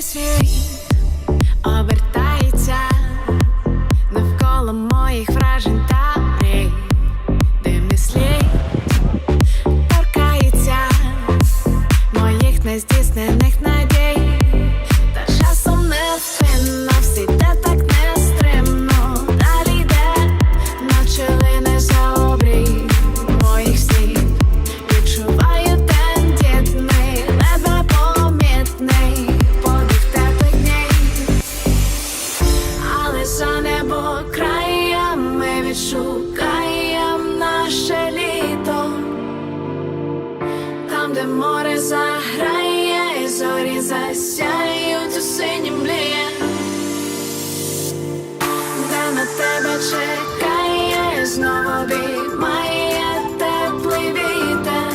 Цілий світ обертається навколо моїх вражень та мрій, дивний слід торкається моїх нездійснених надій, та часом невпинно все йде так нестримно, далі йде, наче лине за обрій моїх снів. Відчуваю тендітний, ледве помітний подих теплих днів, але за небо краями відшукаєм наше літо, там, де море заграє і зорі засяють у синім мліє, де на тебе чекає, знову обіймає теплий вітер.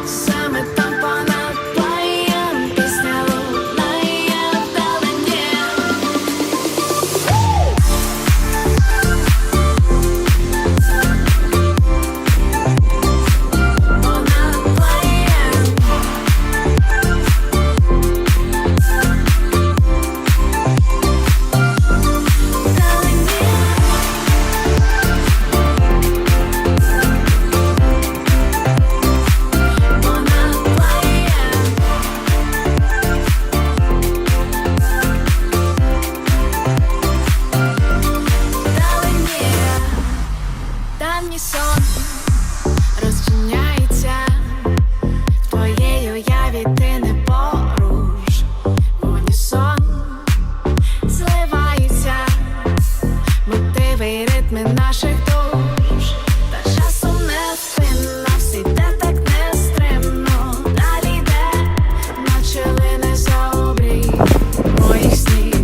Саме там понад плаєм пісня лунає вдалині. Понад плаєм. Вдалині. Понад плаєм. Вдалині. Давній сон розчиняється в твоїй уяві, ти не поруч. В унісон зливаються мотиви й ритми наших душ, та часом невпинно все йде так нестримно, далі йде, наче лине за обрій моїх снів.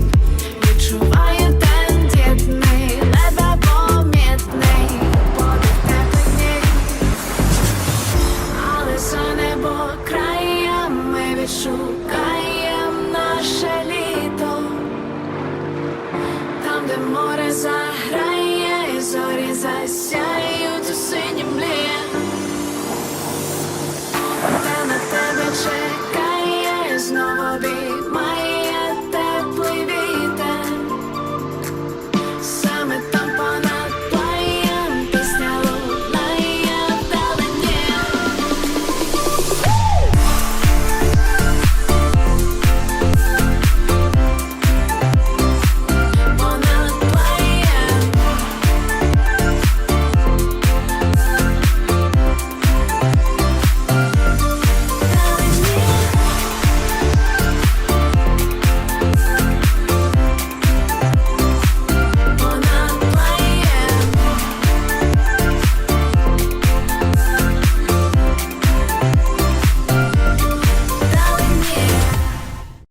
Відчуваю тендітний, ледве помітний подих теплих днів, але за небо краями відшукаєм наше літо, там, де море заграє і зорі засяють у синім мліє.